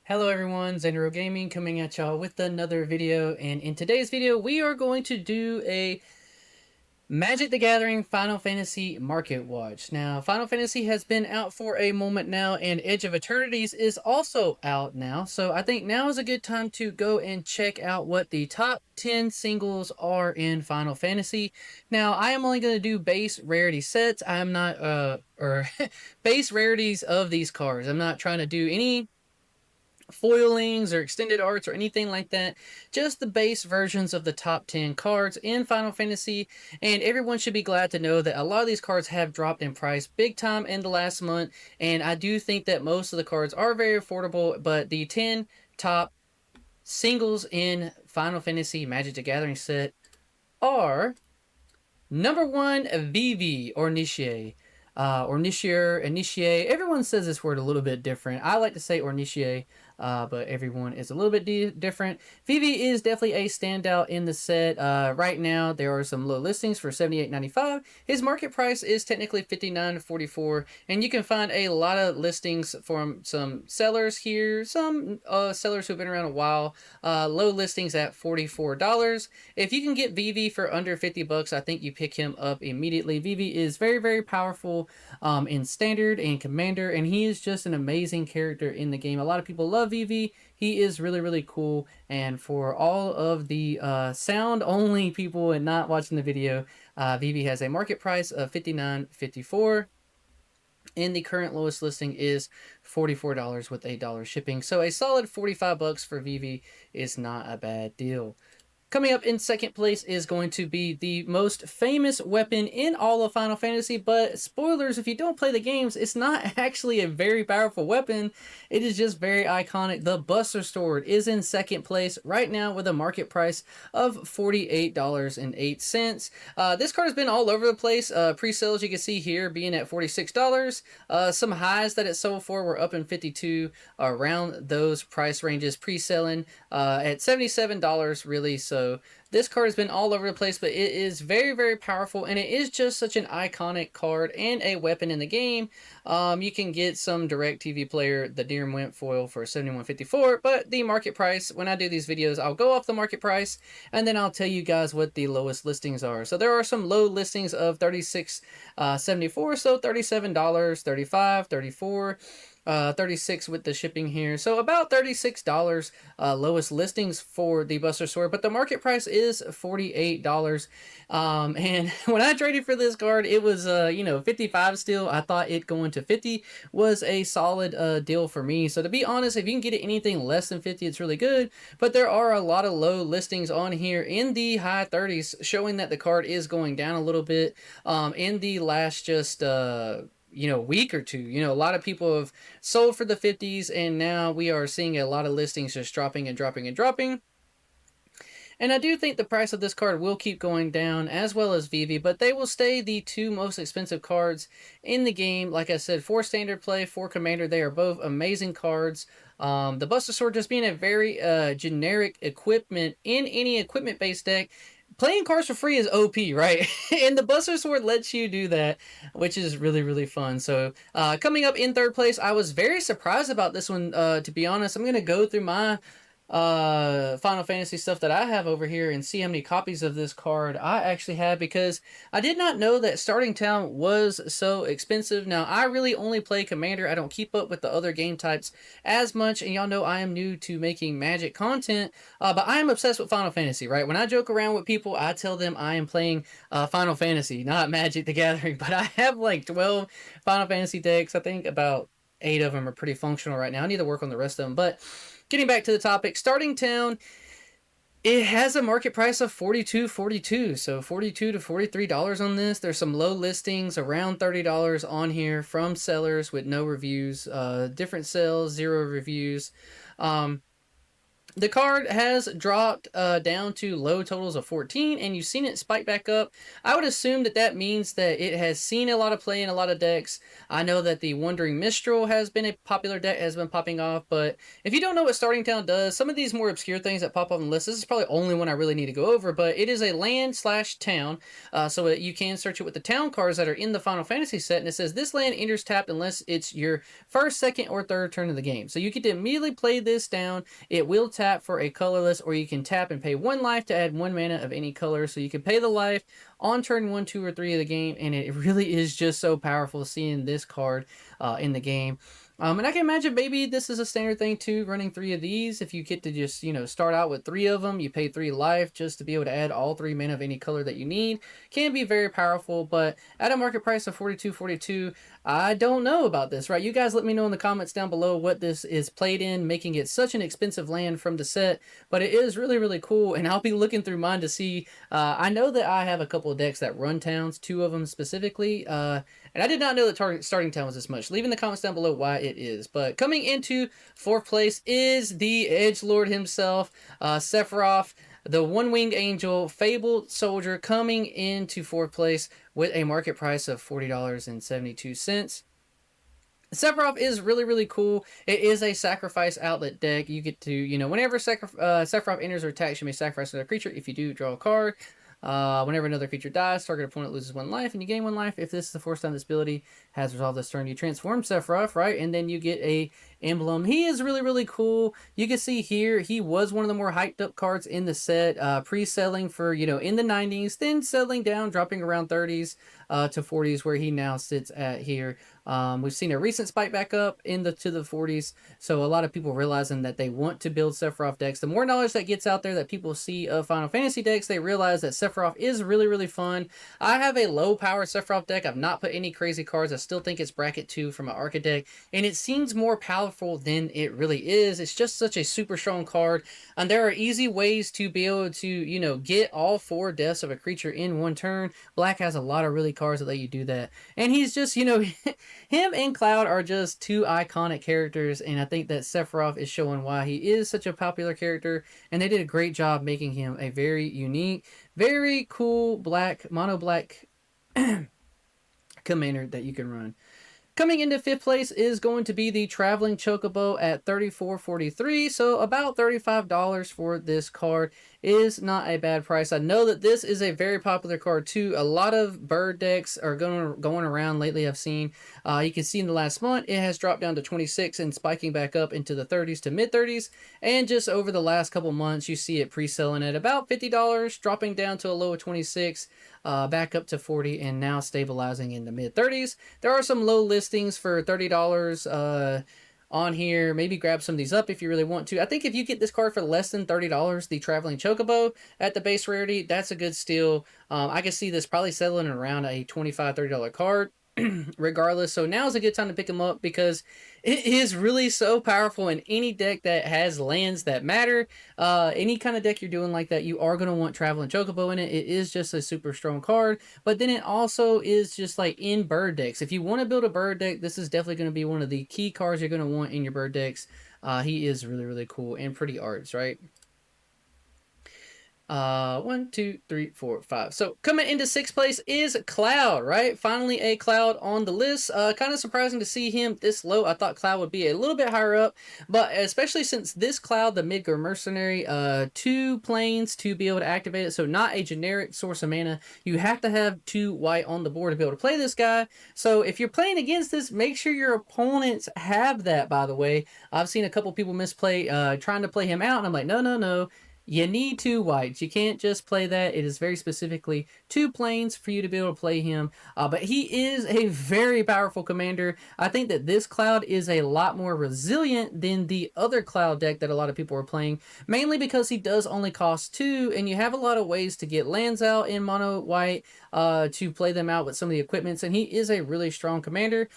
Hello everyone, Xandero Gaming coming at y'all with another video, and in today's video we are going to do a Magic the Gathering Final Fantasy Market Watch. Now, Final Fantasy has been out for a moment now, and Edge of Eternities is also out now, so I think now is a good time to go and check out what the top 10 singles are in Final Fantasy. Now, I am only going to do base rarity sets. I am not, base rarities of these cards. I'm not trying to do any foilings or extended arts or anything like that, just the base versions of the top 10 cards in Final Fantasy. And everyone should be glad to know that a lot of these cards have dropped in price big time in the last month, and I do think that most of the cards are very affordable, but the 10 top singles in Final Fantasy Magic the Gathering set are: number 1, Vivv or Nichie. Initiate. Everyone says this word a little bit different. I like to say Ornitier, but everyone is a little bit different. Vivv is definitely a standout in the set. Right now, there are some low listings for $78.95. His market price is technically $59.44, and you can find a lot of listings from some sellers here. Some sellers who've been around a while. Low listings at $44. If you can get Vivv for under $50, I think you pick him up immediately. Vivv is very, very powerful in standard and commander, and he is just an amazing character in the game. A lot of people love Vivv. He is really, really cool, and for all of the sound only people and not watching the video, Vivv has a market price of $59.54, and the current lowest listing is $44 with $8 shipping. So a solid $45 for Vivv is not a bad deal. Coming up in second place is going to be the most famous weapon in all of Final Fantasy, but spoilers, if you don't play the games, it's not actually a very powerful weapon. It is just very iconic. The Buster Sword is in second place right now with a market price of $48.08. This card has been all over the place. Pre-sales, you can see here, being at $46. Some highs that it sold for were up in 52, around those price ranges. Pre-selling at $77 really. So this card has been all over the place, but it is very, very powerful, and it is just such an iconic card and a weapon in the game. You can get some direct TV player, the Deer Wimp foil, for $71.54, but the market price, when I do these videos, I'll go off the market price, and then I'll tell you guys what the lowest listings are. So there are some low listings of $36.74, so $37, $35, $34. 36 with the shipping here, so about $36 lowest listings for the Buster Sword, but the market price is $48. And when I traded for this card, it was 55 still. I thought it going to 50 was a solid deal for me. So to be honest, if you can get it anything less than 50, it's really good, but there are a lot of low listings on here in the high 30s, showing that the card is going down a little bit in the last just week or two. A lot of people have sold for the 50s, and now we are seeing a lot of listings just dropping and dropping and dropping. And I do think the price of this card will keep going down, as well as Vivv, but they will stay the two most expensive cards in the game. Like I said, for standard play, for commander, they are both amazing cards. The Buster Sword just being a very generic equipment in any equipment-based deck. Playing cards for free is OP, right? And the Buster Sword lets you do that, which is really, really fun. So coming up in third place, I was very surprised about this one, to be honest. I'm going to go through my Final Fantasy stuff that I have over here and see how many copies of this card I actually have, because I did not know that Starting Town was so expensive. Now, I really only play Commander. I don't keep up with the other game types as much, and y'all know I am new to making Magic content, but I am obsessed with Final Fantasy, right? When I joke around with people, I tell them I am playing Final Fantasy, not Magic the Gathering, but I have like 12 Final Fantasy decks. I think about 8 of them are pretty functional right now. I need to work on the rest of them, but getting back to the topic, Starting Town, it has a market price of $42.42, so $42 to $43 on this. There's some low listings around $30 on here from sellers with no reviews, different sales, 0 reviews. The card has dropped down to low totals of 14, and you've seen it spike back up. I would assume that that means that it has seen a lot of play in a lot of decks. I know that the Wandering Minstrel has been a popular deck, has been popping off, but if you don't know what Starting Town does, some of these more obscure things that pop up on the list, this is probably only one I really need to go over, but it is a land slash town, so you can search it with the town cards that are in the Final Fantasy set, and it says this land enters tapped unless it's your first, second, or third turn of the game. So you get to immediately play this down. It will tap for a colorless, or you can tap and pay 1 life to add 1 mana of any color. So you can pay the life on turn 1, 2, or 3 of the game, and it really is just so powerful seeing this card in the game. And I can imagine maybe this is a standard thing too, running 3 of these. If you get to just, start out with 3 of them, you pay 3 life just to be able to add all 3 mana of any color that you need. Can be very powerful, but at a market price of $42.42, I don't know about this, right? You guys let me know in the comments down below what this is played in, making it such an expensive land from the set, but it is really, really cool, and I'll be looking through mine to see. I know that I have a couple of decks that run towns, 2 of them specifically, and I did not know that Starting Town was this much. Leave in the comments down below why it is. But coming into 4th place is the Edgelord himself, Sephro, the One-Winged Angel, Fabled Soldier, coming into 4th place with a market price of $40.72. Sephiroth is really, really cool. It is a sacrifice outlet deck. You get to, whenever Sephiroth enters or attacks, you may sacrifice another creature. If you do, draw a card. Whenever another creature dies, target opponent loses 1 life, and you gain 1 life. If this is the 4th time this ability has resolved this turn, you transform Sephiroth, right? And then you get a emblem. He is really, really cool. You can see here, he was one of the more hyped up cards in the set, pre-selling for, in the 90s, then settling down, dropping around 30s to 40s, where he now sits at here. We've seen a recent spike back up to the 40s, so a lot of people realizing that they want to build Sephiroth decks. The more knowledge that gets out there that people see of Final Fantasy decks, they realize that Sephiroth is really, really fun. I have a low power Sephiroth deck. I've not put any crazy cards. I still think it's bracket 2 from an Arca deck, and it seems more powerful than it really is. It's just such a super strong card, and there are easy ways to be able to, get all 4 deaths of a creature in 1 turn. Black has a lot of really cards that let you do that, and he's just, him and Cloud are just 2 iconic characters, and I think that Sephiroth is showing why he is such a popular character, and they did a great job making him a very unique, very cool mono black commander that you can run. Coming into 5th place is going to be the Traveling Chocobo at $34.43, so about $35 for this card is not a bad price. I know that this is a very popular card too. A lot of bird decks are going around lately, I've seen. You can see in the last month, it has dropped down to 26 and spiking back up into the 30s to mid-30s, and just over the last couple months, you see it pre-selling at about $50, dropping down to a low of 26, back up to 40, and now stabilizing in the mid-30s. There are some low listings for $30 on here. Maybe grab some of these up if you really want to. I think if you get this card for less than $30, the Traveling Chocobo at the base rarity, that's a good steal. I can see this probably settling around a $25, $30 card. Regardless, so now's a good time to pick them up because it is really so powerful in any deck that has lands that matter. Any kind of deck you're doing like that, you are going to want Traveling Chocobo in it. It is just a super strong card, but then it also is just like in bird decks. If you want to build a bird deck, this is definitely going to be one of the key cards you're going to want in your bird decks. He is really, really cool and pretty arts, right? 1, 2, 3, 4, 5. So coming into 6th place is Cloud, right? Finally a Cloud on the list. Kind of surprising to see him this low. I thought Cloud would be a little bit higher up, but especially since this Cloud, the Midgar Mercenary, 2 planes to be able to activate it. So not a generic source of mana. You have to have 2 white on the board to be able to play this guy. So if you're playing against this, make sure your opponents have that, by the way. I've seen a couple people misplay, trying to play him out, and I'm like, no, no, no. You need 2 whites. You can't just play that. It is very specifically 2 planes for you to be able to play him. But he is a very powerful commander. I think that this Cloud is a lot more resilient than the other Cloud deck that a lot of people are playing, mainly because he does only cost 2, and you have a lot of ways to get lands out in mono white to play them out with some of the equipments, and he is a really strong commander.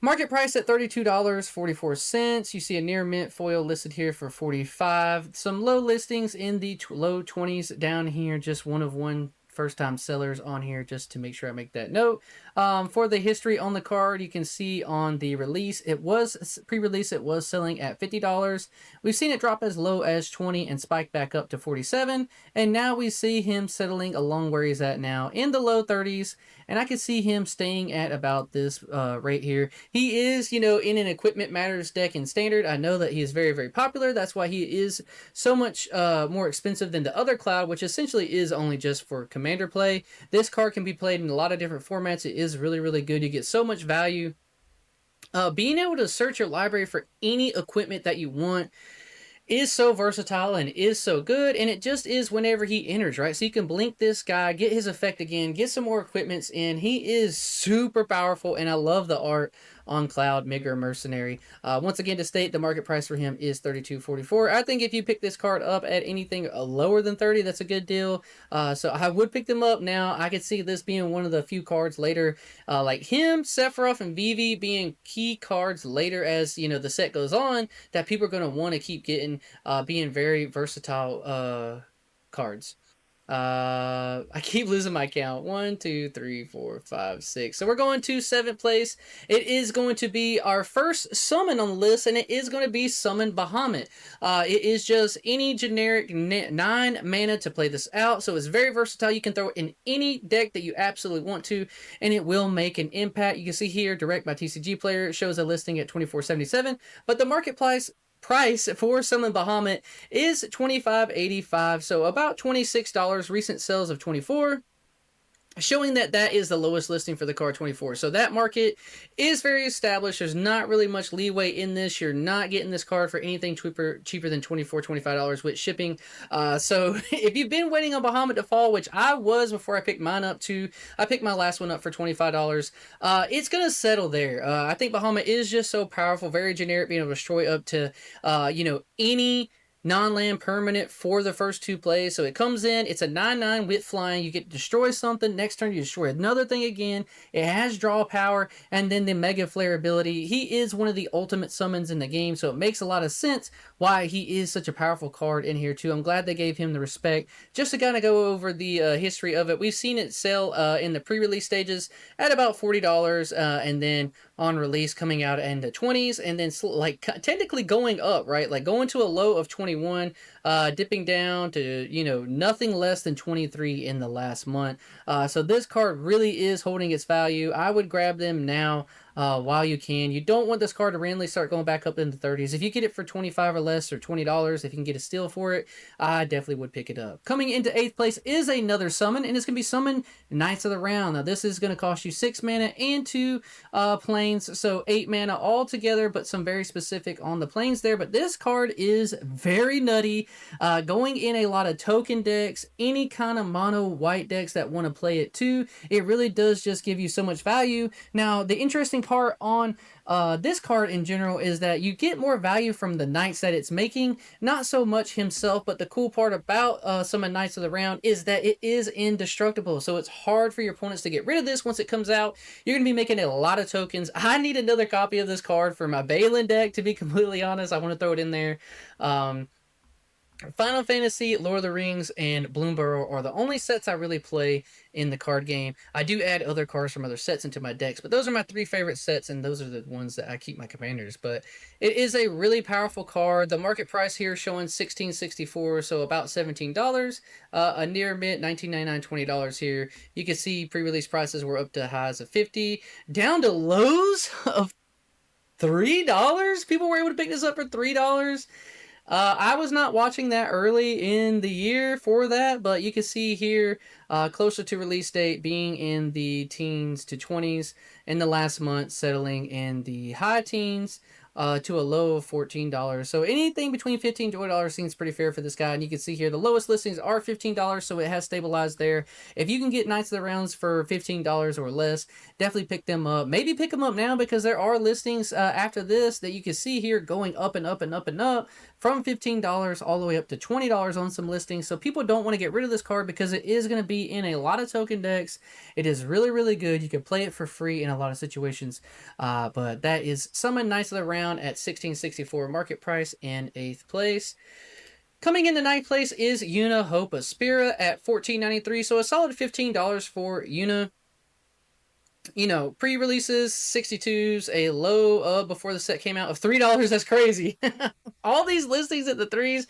Market price at $32.44. You see a near mint foil listed here for $45. Some low listings in the low 20s down here. Just one of one first time sellers on here, just to make sure I make that note. For the history on the card, you can see on the release, it was pre-release, it was selling at $50. We've seen it drop as low as 20 and spike back up to 47. And now we see him settling along where he's at now in the low 30s. And I can see him staying at about this rate here. He is, you know, in an Equipment Matters deck in Standard. I know that he is very, very popular. That's why he is so much more expensive than the other Cloud, which essentially is only just for Commander play. This card can be played in a lot of different formats. It is really, really good. You get so much value. Being able to search your library for any equipment that you want is so versatile and is so good, and it just is whenever he enters, right? So you can blink this guy, get his effect again, get some more equipments in. He is super powerful, and I love the art on Cloud Migger Mercenary. Once again, to state, the market price for him is $32.44. I think if you pick this card up at anything lower than 30, that's a good deal. So I would pick them up now. I could see this being one of the few cards later, like him, Sephro, and Vivv being key cards later as, you know, the set goes on, that people are going to want to keep getting, being very versatile cards. I keep losing my count. 1, 2, 3, 4, 5, 6. So we're going to 7th place. It is going to be our first summon on the list, and it is going to be Summon Bahamut. It is just any generic 9 mana to play this out, so it's very versatile. You can throw it in any deck that you absolutely want to, and it will make an impact. You can see here, direct by TCG Player, it shows a listing at $24.77, but the market price for Summon Bahamut is $25.85, so about $26. Recent sales of $24, showing that that is the lowest listing for the card, 24. So that market is very established. There's not really much leeway in this. You're not getting this card for anything cheaper than $24, $25 with shipping. So if you've been waiting on Bahamut to fall, which I was before I picked mine up too, I picked my last one up for $25. It's going to settle there. I think Bahamut is just so powerful, very generic, being able to destroy up to, you know, any non-land permanent for the first 2 plays. So it comes in, it's a 9/9 with flying. You get to destroy something. Next turn, you destroy another thing again. It has draw power, and then the Mega Flare ability. He is one of the ultimate summons in the game, so it makes a lot of sense why he is such a powerful card in here too. I'm glad they gave him the respect. Just to kind of go over the history of it, we've seen it sell in the pre-release stages at about $40, and then on release coming out in the 20s, and then like technically going up, right? Like going to a low of 21, dipping down to, you know, nothing less than 23 in the last month. So this card really is holding its value. I would grab them now while you can. You don't want this card to randomly start going back up in the 30s. If you get it for 25 or less, or $20, if you can get a steal for it, I definitely would pick it up. Coming into 8th place is another summon, and it's going to be Summon Knights of the Round. Now this is going to cost you 6 mana and 2 planes, so 8 mana altogether, but some very specific on the planes there. But this card is very nutty, going in a lot of token decks, any kind of mono white decks that want to play it too. It really does just give you so much value. Now the interesting part on this card in general is that you get more value from the knights that it's making, not so much himself. But the cool part about Summon Knights of the Round is that it is indestructible, so it's hard for your opponents to get rid of this once it comes out. You're going to be making a lot of tokens. I need another copy of this card for my Balin deck, to be completely honest. I want to throw it in there. Final Fantasy, Lord of the Rings, and Bloomburrow are the only sets I really play in the card game. I do add other cards from other sets into my decks, but those are my 3 favorite sets, and those are the ones that I keep my commanders. But it is a really powerful card. The market price here showing $16.64, so about $17. A near mint, $19.99, $20 here. You can see pre-release prices were up to highs of $50, down to lows of $3. People were able to pick this up for $3. I was not watching that early in the year for that, but you can see here, closer to release date, being in the teens to 20s, in the last month settling in the high teens, to a low of $14. So anything between $15 to $20 seems pretty fair for this guy. And you can see here the lowest listings are $15, so it has stabilized there. If you can get Knights of the Rounds for $15 or less, definitely pick them up. Maybe pick them up now, because there are listings after this that you can see here going up and up and up and up, from $15 all the way up to $20 on some listings. So people don't want to get rid of this card because it is going to be in a lot of token decks. It is really, really good. You can play it for free in a lot of situations. But that is Summon Knights of the Round at $16.64 market price in 8th place. Coming into 9th place is Yuna, Hope of Spira at $14.93. So a solid $15 for Yuna. you know, pre-releases, 62s, a low of before the set came out of $3. That's crazy. All these listings at the threes,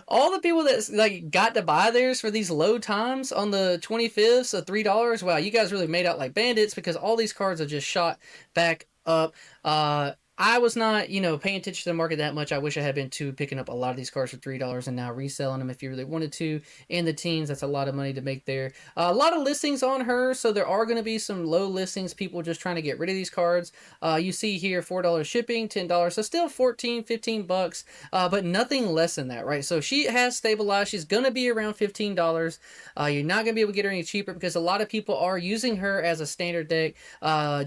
all the people that like got to buy theirs for these low times on the 25th, so $3. Wow, you guys really made out like bandits because all these cards have just shot back up. I was not, you know, paying attention to the market that much. I wish I had been too, picking up a lot of these cards for $3 and now reselling them if you really wanted to. In the teens, that's a lot of money to make there. A lot of listings on her, so there are going to be some low listings, people just trying to get rid of these cards. You see here $4 shipping, $10, so still 14, 15 bucks, but nothing less than that, right? So she has stabilized. She's going to be around $15. You're not going to be able to get her any cheaper because a lot of people are using her as a standard deck.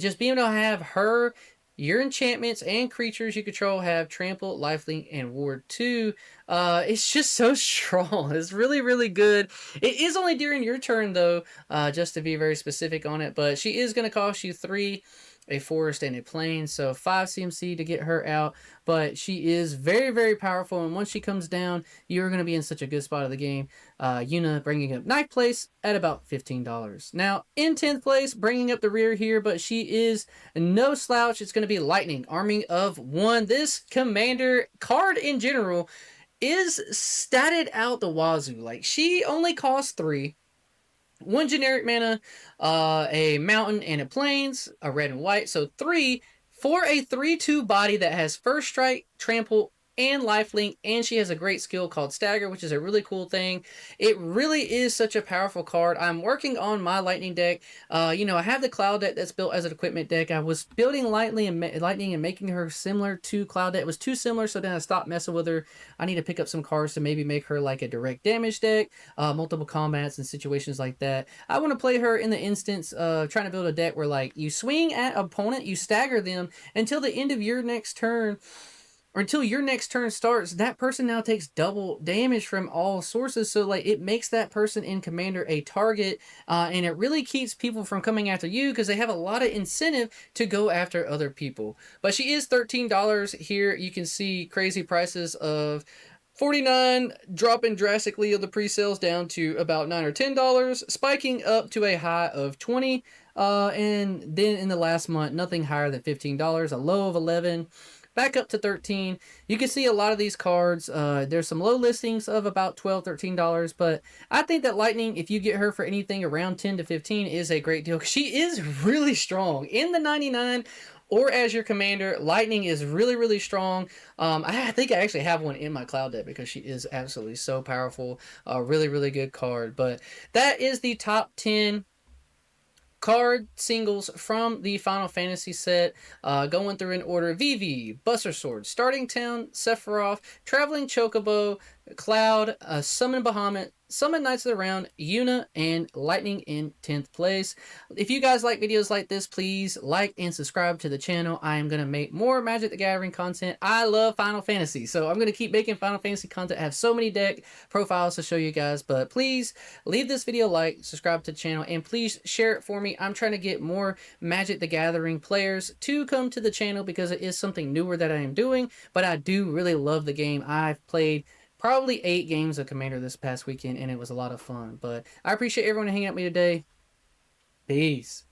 Just being able to have her, your enchantments and creatures you control have trample, lifelink, and ward 2. It's just so strong. It's really, really good. It is only during your turn, though, just to be very specific on it. But she is going to cost you 3, a forest, and a plain. So 5 CMC to get her out. But she is very, very powerful. And once she comes down, you're going to be in such a good spot of the game. Yuna bringing up 9th place at about $15. Now, in 10th place, bringing up the rear here, but she is no slouch. It's going to be Lightning, Army of 1. This commander card in general is statted out the wazoo. Like, she only costs 3. 1 generic mana, a mountain and a plains, a red and white. So 3 for a 3/2 body that has first strike, trample, and lifelink, and she has a great skill called Stagger, which is a really cool thing. It really is such a powerful card. I'm working on my Lightning deck. You know, I have the Cloud deck that's built as an equipment deck. I was building Lightning and making her similar to Cloud deck. It was too similar, so then I stopped messing with her. I need to pick up some cards to maybe make her like a direct damage deck, multiple combats and situations like that. I want to play her in the instance of trying to build a deck where like you swing at opponent, you stagger them until the end of your next turn, or until your next turn starts. That person now takes double damage from all sources. So like it makes that person in commander a target, and it really keeps people from coming after you because they have a lot of incentive to go after other people. But she is $13 here. You can see crazy prices of $49, dropping drastically of the pre-sales down to about $9 or $10, spiking up to a high of $20, and then in the last month, nothing higher than $15, a low of $11, back up to $13. You can see a lot of these cards. There's some low listings of about $12, $13, but I think that Lightning, if you get her for anything around 10 to 15, is a great deal. She is really strong. In the 99 or as your commander, Lightning is really, really strong. I think I actually have one in my Cloud deck because she is absolutely so powerful. A really, really good card. But that is the top 10 card singles from the Final Fantasy set, going through in order: Vivv, Buster Sword, Starting Town, Sephiroth, Traveling Chocobo, Cloud, Summon Bahamut, Summon Knights of the Round, Yuna, and Lightning in 10th place. If you guys like videos like this, please like and subscribe to the channel. I am going to make more Magic the Gathering content. I love Final Fantasy, so I'm going to keep making Final Fantasy content. I have so many deck profiles to show you guys, but please leave this video a like, subscribe to the channel, and please share it for me. I'm trying to get more Magic the Gathering players to come to the channel because it is something newer that I am doing, but I do really love the game. I've played probably 8 games of Commander this past weekend, and it was a lot of fun. But I appreciate everyone hanging out with me today. Peace.